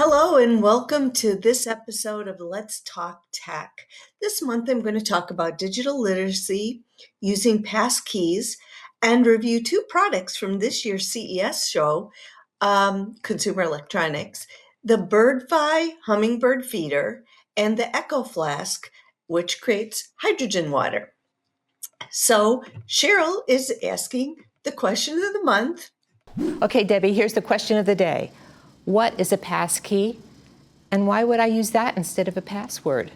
Hello and welcome to this episode of Let's Talk Tech. This month I'm going to talk about digital literacy using Passkeys and review two products from this year's CES show, Consumer Electronics, the Birdfy hummingbird feeder and the Echo Flask, which creates hydrogen water. So Cheryl is asking the question of the month. Okay, Debbie, here's the question of the day. What is a passkey, and why would I use that instead of a password?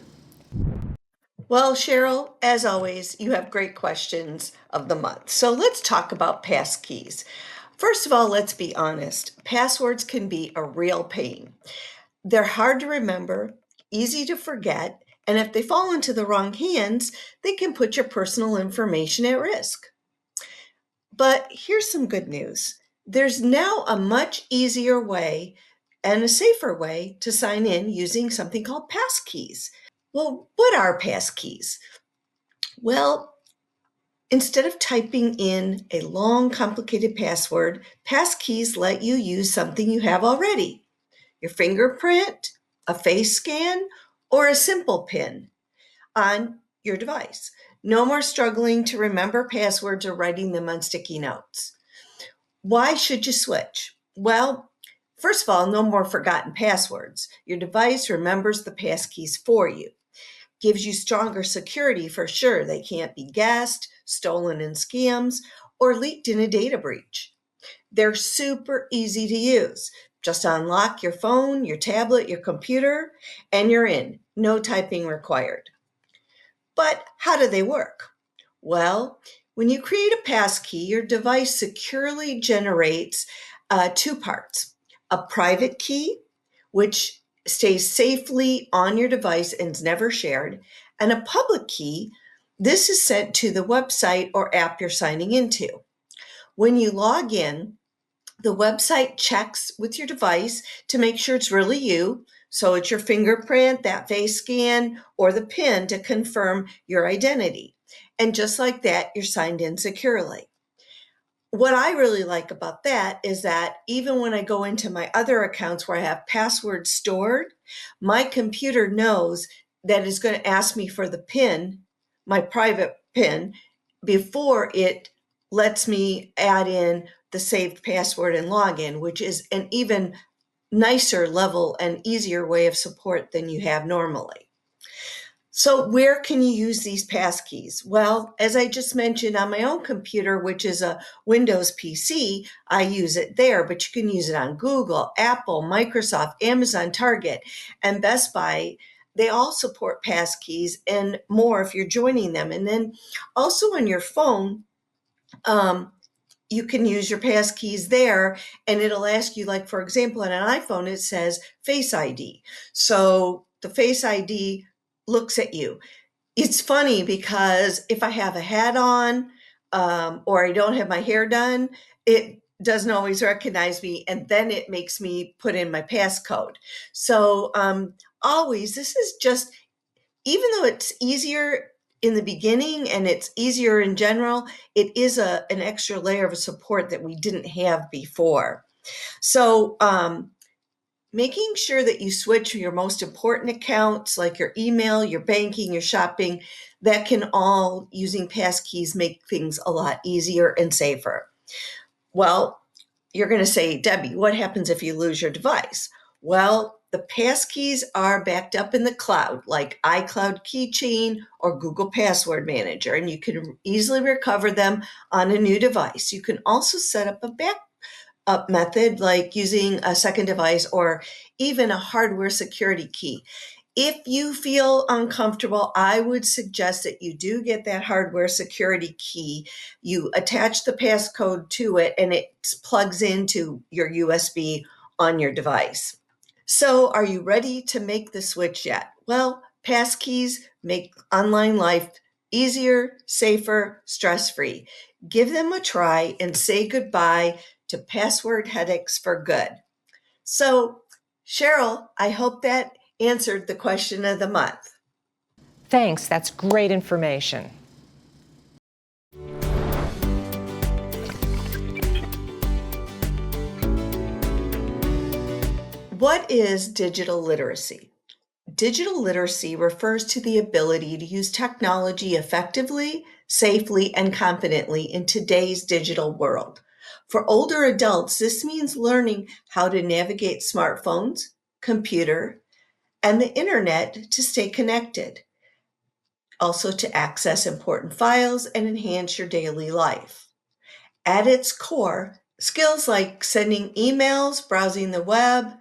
Well, Cheryl, as always, you have great questions of the month. So let's talk about passkeys. First of all, let's be honest. Passwords can be a real pain. They're hard to remember, easy to forget, and if they fall into the wrong hands, they can put your personal information at risk. But here's some good news. There's now a much easier way and a safer way to sign in using something called passkeys. Well, what are passkeys? Well, instead of typing in a long, complicated password, passkeys let you use something you have already: your fingerprint, a face scan, or a simple PIN on your device. No more struggling to remember passwords or writing them on sticky notes. Why should you switch? Well, first of all, no more forgotten passwords. Your device remembers the passkeys for you. Gives you stronger security for sure. They can't be guessed, stolen in scams, or leaked in a data breach. They're super easy to use. Just unlock your phone, your tablet, your computer, and you're in. No typing required. But how do they work? Well, when you create a passkey, your device securely generates two parts: a private key, which stays safely on your device and is never shared, and a public key. This is sent to the website or app you're signing into. When you log in, the website checks with your device to make sure it's really you. So it's your fingerprint, that face scan, or the PIN to confirm your identity. And just like that, you're signed in securely. What I really like about that is that even when I go into my other accounts where I have passwords stored, my computer knows that it's going to ask me for the PIN, my private PIN, before it lets me add in the saved password and login, which is an even nicer level and easier way of support than you have normally. So where can you use these passkeys? Well, as I just mentioned, on my own computer, which is a Windows PC, I use it there, but you can use it on Google, Apple, Microsoft, Amazon, Target, and Best Buy. They all support passkeys and more if you're joining them. And then also on your phone, you can use your passkeys there, and it'll ask you, like, for example, on an iPhone, it says Face ID. So the Face ID looks at you. It's funny because if I have a hat on or I don't have my hair done, it doesn't always recognize me, and then it makes me put in my passcode. So always, this is just, even though it's easier in the beginning and it's easier in general, it is an extra layer of support that we didn't have before. So making sure that you switch your most important accounts like your email, your banking, your shopping, that can all, using passkeys, make things a lot easier and safer. Well, you're going to say, Debbie, what happens if you lose your device? Well, the passkeys are backed up in the cloud, like iCloud Keychain or Google Password Manager, and you can easily recover them on a new device. You can also set up a backup method, like using a second device or even a hardware security key. If you feel uncomfortable, I would suggest that you do get that hardware security key. You attach the passcode to it and it plugs into your USB on your device. So are you ready to make the switch yet? Well, passkeys make online life easier, safer, stress-free. Give them a try and say goodbye to password headaches for good. So, Cheryl, I hope that answered the question of the month. Thanks, that's great information. What is digital literacy? Digital literacy refers to the ability to use technology effectively, safely, and confidently in today's digital world. For older adults, this means learning how to navigate smartphones, computer, and the internet to stay connected, also to access important files and enhance your daily life. At its core, skills like sending emails, browsing the web,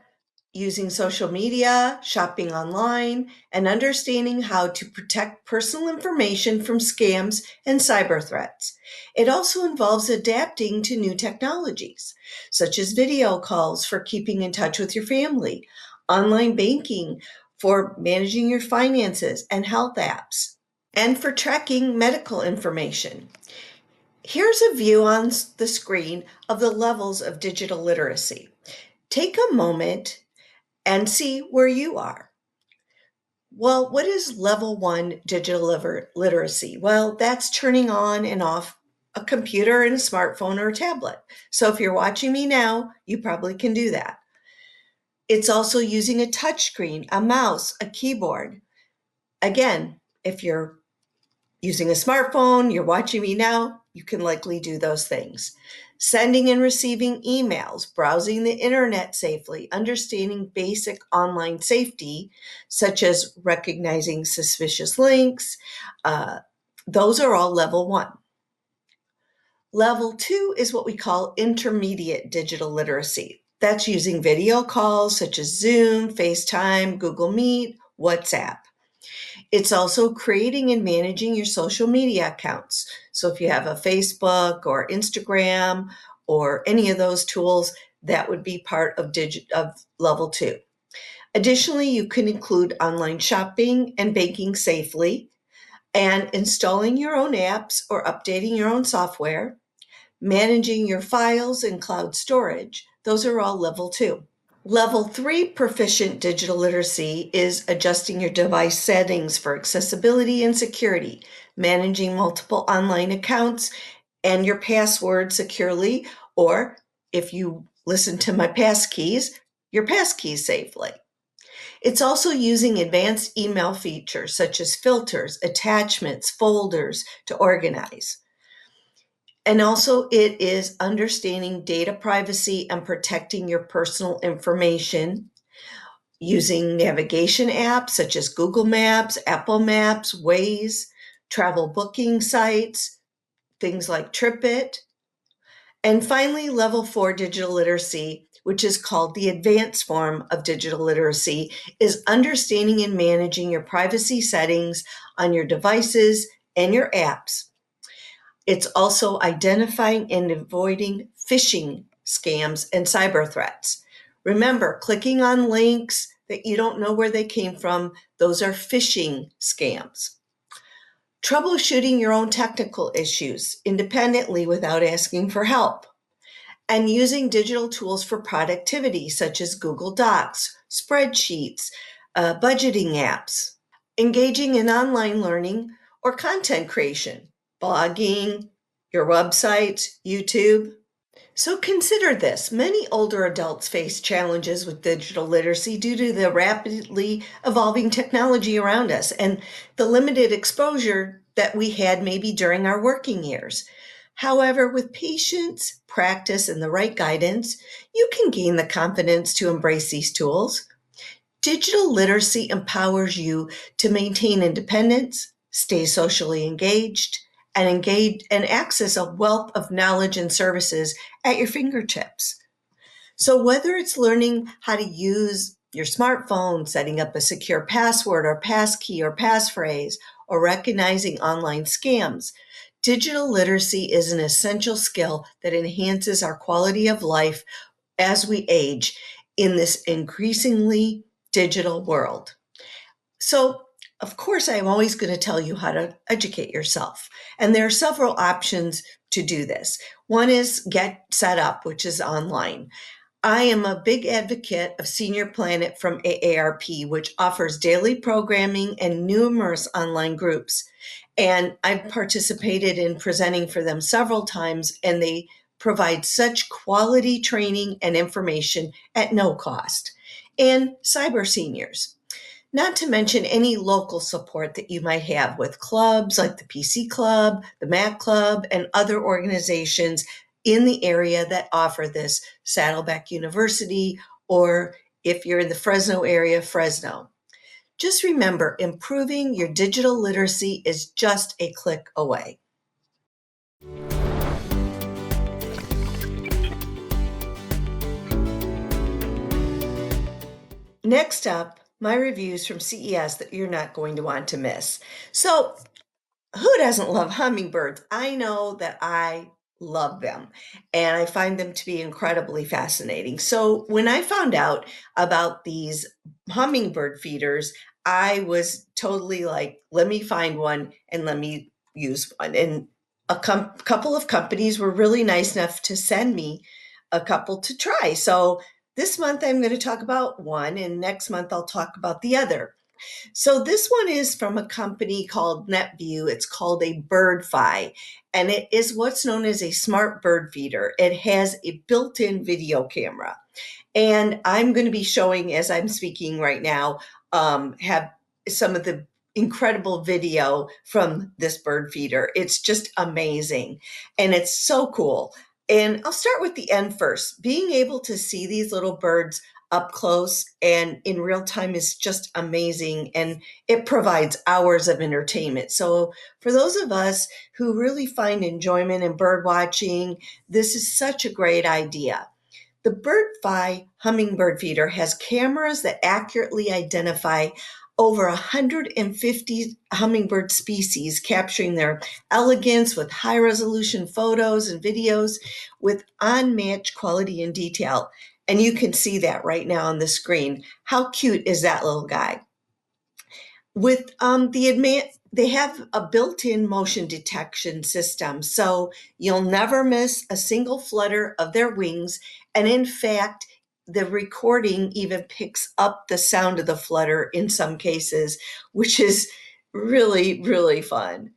using social media, shopping online, and understanding how to protect personal information from scams and cyber threats. It also involves adapting to new technologies, such as video calls for keeping in touch with your family, online banking for managing your finances, and health apps, and for tracking medical information. Here's a view on the screen of the levels of digital literacy. Take a moment and see where you are. Well, what is level one digital literacy? Well, that's turning on and off a computer and a smartphone or a tablet. So if you're watching me now, you probably can do that. It's also using a touch screen, a mouse, a keyboard. Again, if you're using a smartphone, you're watching me now, you can likely do those things. Sending and receiving emails, browsing the internet safely, understanding basic online safety, such as recognizing suspicious links. Those are all level one. Level two is what we call intermediate digital literacy. That's using video calls such as Zoom, FaceTime, Google Meet, WhatsApp. It's also creating and managing your social media accounts. So if you have a Facebook or Instagram or any of those tools, that would be part of level two. Additionally, you can include online shopping and banking safely, and installing your own apps or updating your own software, managing your files and cloud storage. Those are all level two. Level three proficient digital literacy is adjusting your device settings for accessibility and security, managing multiple online accounts and your password securely, or if you listen to my passkeys, your passkeys safely. It's also using advanced email features such as filters, attachments, folders to organize. And also, it is understanding data privacy and protecting your personal information using navigation apps such as Google Maps, Apple Maps, Waze, travel booking sites, things like TripIt. And finally, level four digital literacy, which is called the advanced form of digital literacy, is understanding and managing your privacy settings on your devices and your apps. It's also identifying and avoiding phishing scams and cyber threats. Remember, clicking on links that you don't know where they came from, those are phishing scams. Troubleshooting your own technical issues independently without asking for help. And using digital tools for productivity, such as Google Docs, spreadsheets, budgeting apps. Engaging in online learning or content creation, blogging, your website, YouTube. So consider this. Many older adults face challenges with digital literacy due to the rapidly evolving technology around us and the limited exposure that we had maybe during our working years. However, with patience, practice, and the right guidance, you can gain the confidence to embrace these tools. Digital literacy empowers you to maintain independence, stay socially engage and access a wealth of knowledge and services at your fingertips. So whether it's learning how to use your smartphone, setting up a secure password or passkey or passphrase, or recognizing online scams, digital literacy is an essential skill that enhances our quality of life as we age in this increasingly digital world. So, of course, I'm always going to tell you how to educate yourself. And there are several options to do this. One is Get Set Up, which is online. I am a big advocate of Senior Planet from AARP, which offers daily programming and numerous online groups. And I've participated in presenting for them several times, and they provide such quality training and information at no cost. and cyber seniors. Not to mention any local support that you might have with clubs like the PC Club, the Mac Club, and other organizations in the area that offer this, Saddleback University, or if you're in the Fresno area, Fresno. Just remember, improving your digital literacy is just a click away. Next up, my reviews from CES that you're not going to want to miss. So, who doesn't love hummingbirds? I know that I love them and I find them to be incredibly fascinating. So when I found out about these hummingbird feeders, I was totally like, let me find one and let me use one. And a couple of companies were really nice enough to send me a couple to try. So this month I'm going to talk about one, and next month I'll talk about the other. So this one is from a company called NetView. It's called a Birdfy, and it is what's known as a smart bird feeder. It has a built-in video camera. And I'm going to be showing, as I'm speaking right now, have some of the incredible video from this bird feeder. It's just amazing. And it's so cool. And I'll start with the end first. Being able to see these little birds up close and in real time is just amazing. And it provides hours of entertainment. So for those of us who really find enjoyment in bird watching, this is such a great idea. The Birdfy hummingbird feeder has cameras that accurately identify over 150 hummingbird species, capturing their elegance with high resolution photos and videos with unmatched quality and detail. And you can see that right now on the screen. How cute is that little guy? With they have a built-in motion detection system, so you'll never miss a single flutter of their wings. And in fact, the recording even picks up the sound of the flutter in some cases, which is really, really fun.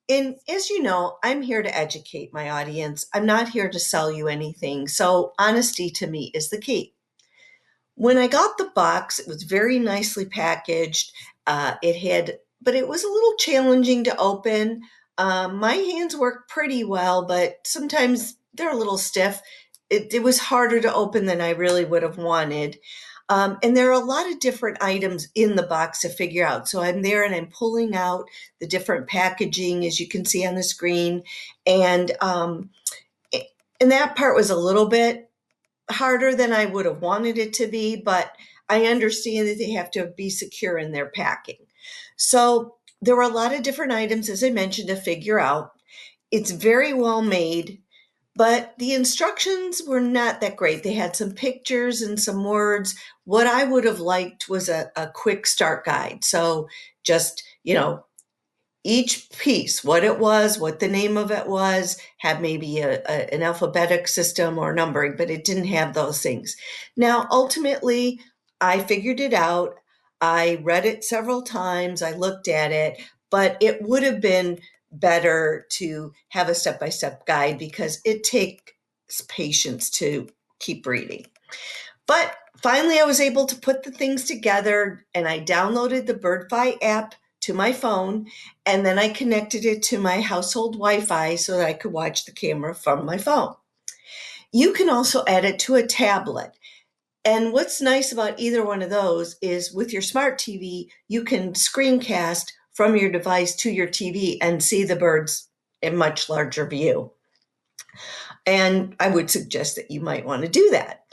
And as you know, I'm here to educate my audience. I'm not here to sell you anything. So honesty to me is the key. When I got the box, it was very nicely packaged. But it was a little challenging to open. My hands work pretty well, but sometimes they're a little stiff. It was harder to open than I really would have wanted. And there are a lot of different items in the box to figure out. So I'm there and I'm pulling out the different packaging, as you can see on the screen. And, um, and that part was a little bit harder than I would have wanted it to be, but I understand that they have to be secure in their packing. So there were a lot of different items, as I mentioned, to figure out. It's very well made, but the instructions were not that great. They had some pictures and some words. What I would have liked was a quick start guide. So just, each piece, what it was, what the name of it was, had maybe an alphabetic system or numbering, but it didn't have those things. Now, ultimately, I figured it out. I read it several times, I looked at it, but it would have been better to have a step by step guide because it takes patience to keep reading. But finally, I was able to put the things together and I downloaded the Birdfy app to my phone, and then I connected it to my household Wi Fi so that I could watch the camera from my phone. You can also add it to a tablet. And what's nice about either one of those is with your smart TV, you can screencast from your device to your TV and see the birds in much larger view. And I would suggest that you might want to do that.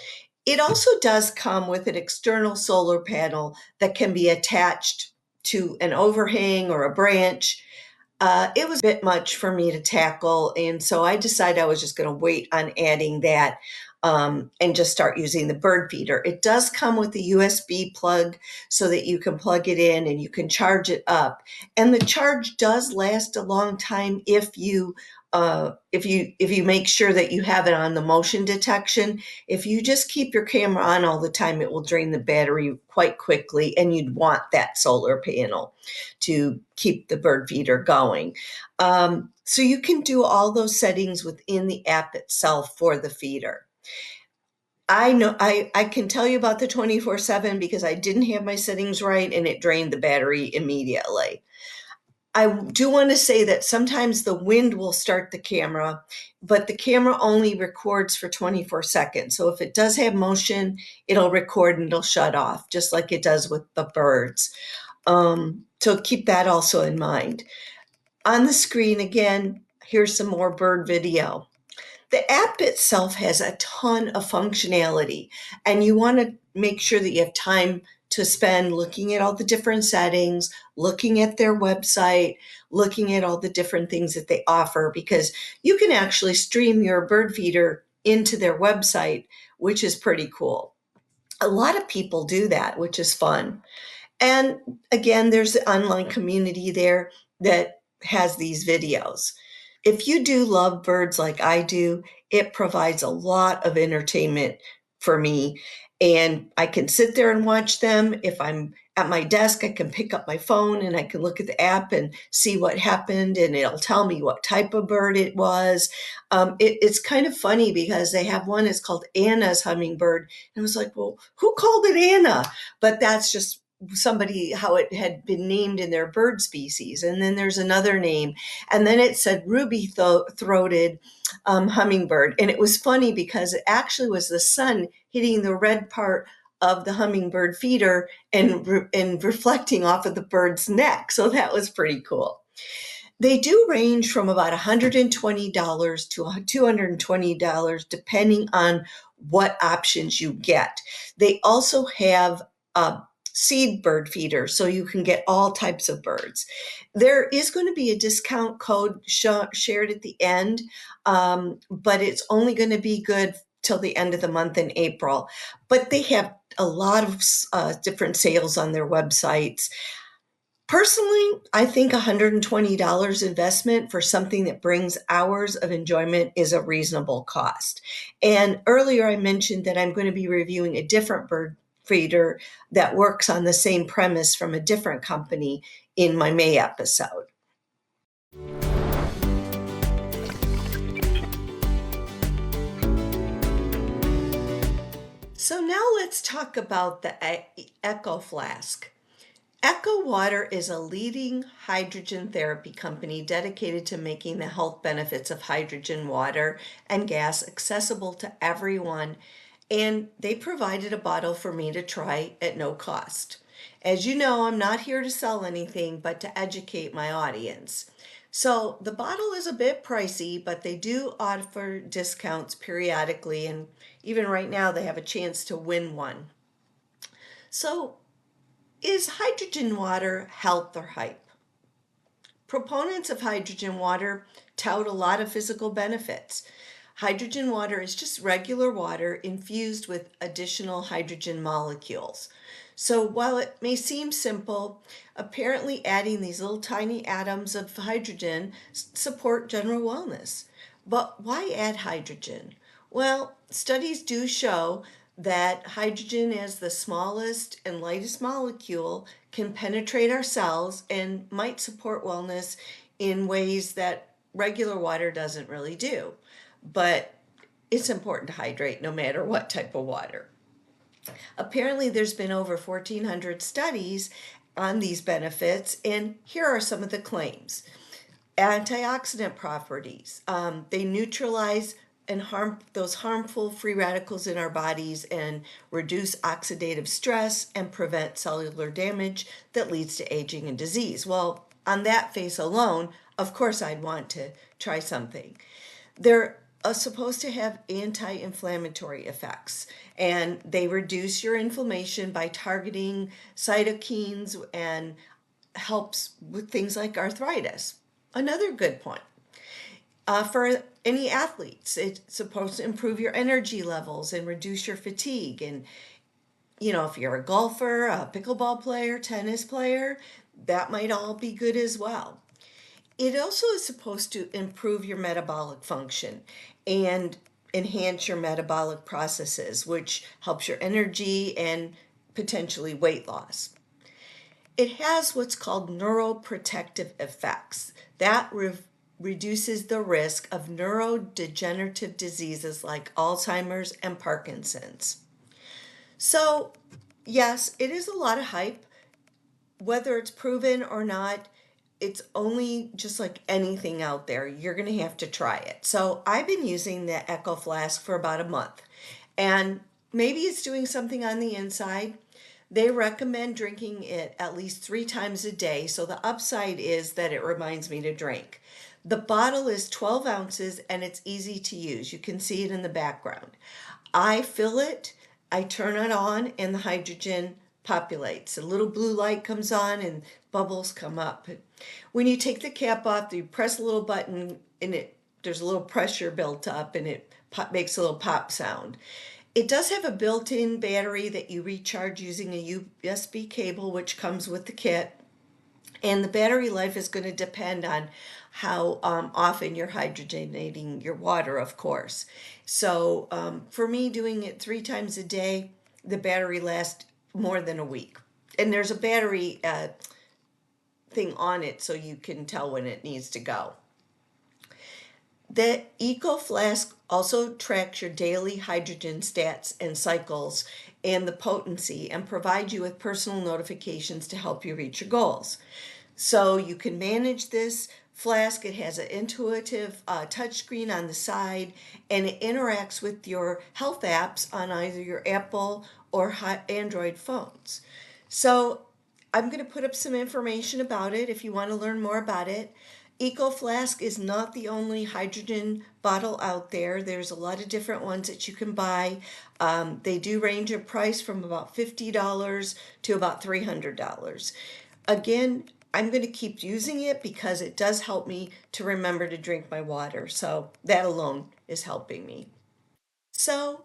It also does come with an external solar panel that can be attached to an overhang or a branch. It was a bit much for me to tackle, and so I decided I was just going to wait on adding that and just start using the bird feeder. It does come with a USB plug so that you can plug it in and you can charge it up. And the charge does last a long time if you make sure that you have it on the motion detection. If you just keep your camera on all the time, it will drain the battery quite quickly, and you'd want that solar panel to keep the bird feeder going. So you can do all those settings within the app itself for the feeder. I know I can tell you about the 24/7 because I didn't have my settings right and it drained the battery immediately. I do want to say that sometimes the wind will start the camera, but the camera only records for 24 seconds. So if it does have motion, it'll record and it'll shut off, just like it does with the birds. So keep that also in mind. On the screen again, here's some more bird video. The app itself has a ton of functionality, and you want to make sure that you have time to spend looking at all the different settings, looking at their website, looking at all the different things that they offer, because you can actually stream your bird feeder into their website, which is pretty cool. A lot of people do that, which is fun. And again, there's the online community there that has these videos. If you do love birds like I do, it provides a lot of entertainment for me. And I can sit there and watch them. If I'm at my desk, I can pick up my phone and I can look at the app and see what happened, and it'll tell me what type of bird it was. It's kind of funny because they have one, it's called Anna's hummingbird. And I was like, well, who called it Anna? But that's just somebody how it had been named in their bird species. And then there's another name, and then it said ruby-throated hummingbird. And it was funny because it actually was the sun hitting the red part of the hummingbird feeder and reflecting off of the bird's neck. So that was pretty cool. They do range from about $120 to $220 depending on what options you get. They also have a seed bird feeder, so you can get all types of birds. There is going to be a discount code shared at the end, but it's only going to be good till the end of the month in April. But they have a lot of different sales on their websites. Personally, I think $120 investment for something that brings hours of enjoyment is a reasonable cost. And earlier I mentioned that I'm going to be reviewing a different bird feeder that works on the same premise from a different company in my May episode. So now let's talk about the Echo Flask. Echo Water is a leading hydrogen therapy company dedicated to making the health benefits of hydrogen water and gas accessible to everyone, and they provided a bottle for me to try at no cost. As you know, I'm not here to sell anything, but to educate my audience. So the bottle is a bit pricey, but they do offer discounts periodically, and even right now they have a chance to win one. So is hydrogen water health or hype? Proponents of hydrogen water tout a lot of physical benefits. Hydrogen water is just regular water infused with additional hydrogen molecules. So while it may seem simple, apparently adding these little tiny atoms of hydrogen support general wellness. But why add hydrogen? Well, studies do show that hydrogen, as the smallest and lightest molecule, can penetrate our cells and might support wellness in ways that regular water doesn't really do. But it's important to hydrate no matter what type of water. Apparently, there's been over 1,400 studies on these benefits, and here are some of the claims. Antioxidant properties. They neutralize and harm those harmful free radicals in our bodies and reduce oxidative stress and prevent cellular damage that leads to aging and disease. Well, on that face alone, of course I'd want to try something. They're supposed to have anti-inflammatory effects, and they reduce your inflammation by targeting cytokines and helps with things like arthritis. Another good point. For any athletes, it's supposed to improve your energy levels and reduce your fatigue. And, if you're a golfer, a pickleball player, tennis player, that might all be good as well. It also is supposed to improve your metabolic function and enhance your metabolic processes, which helps your energy and potentially weight loss. It has what's called neuroprotective effects that reduces the risk of neurodegenerative diseases like Alzheimer's and Parkinson's. So, yes, it is a lot of hype. Whether it's proven or not, it's only just like anything out there. You're going to have to try it. So I've been using the Echo Flask for about a month, and maybe it's doing something on the inside. They recommend drinking it at least 3 times a day. So the upside is that it reminds me to drink. The bottle is 12 ounces and it's easy to use. You can see it in the background. I fill it, I turn it on, and the hydrogen populates. A little blue light comes on and bubbles come up. When you take the cap off, you press a little button and there's a little pressure built up and it makes a little pop sound. It does have a built-in battery that you recharge using a USB cable, which comes with the kit. And the battery life is going to depend on how often you're hydrogenating your water, of course. So for me, doing it 3 times a day, the battery lasts more than a week. And there's a battery thing on it so you can tell when it needs to go. The Echo Flask also tracks your daily hydrogen stats and cycles and the potency and provides you with personal notifications to help you reach your goals. So you can manage this flask. It has an intuitive touchscreen on the side, and it interacts with your health apps on either your Apple or Android phones. So I'm going to put up some information about it if you want to learn more about it. Eco Flask is not the only hydrogen bottle out there. There's a lot of different ones that you can buy. They do range in price from about $50 to about $300. Again, I'm going to keep using it because it does help me to remember to drink my water. So that alone is helping me. So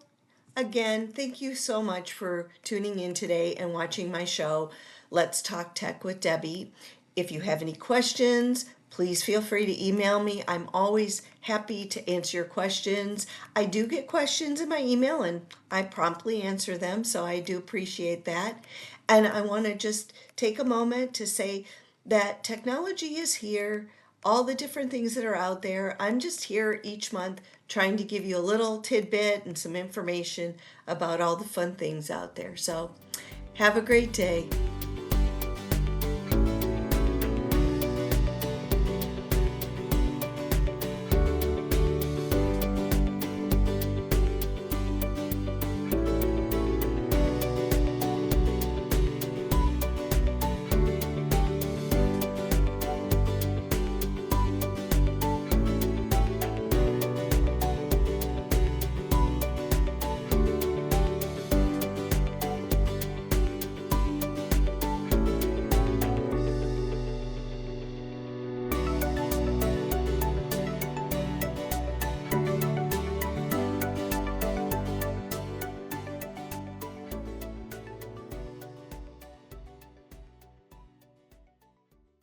again, thank you so much for tuning in today and watching my show, Let's Talk Tech with Debbie. If you have any questions, please feel free to email me. I'm always happy to answer your questions. I do get questions in my email and I promptly answer them, so I do appreciate that. And I want to just take a moment to say that technology is here, all the different things that are out there. I'm just here each month trying to give you a little tidbit and some information about all the fun things out there. So have a great day.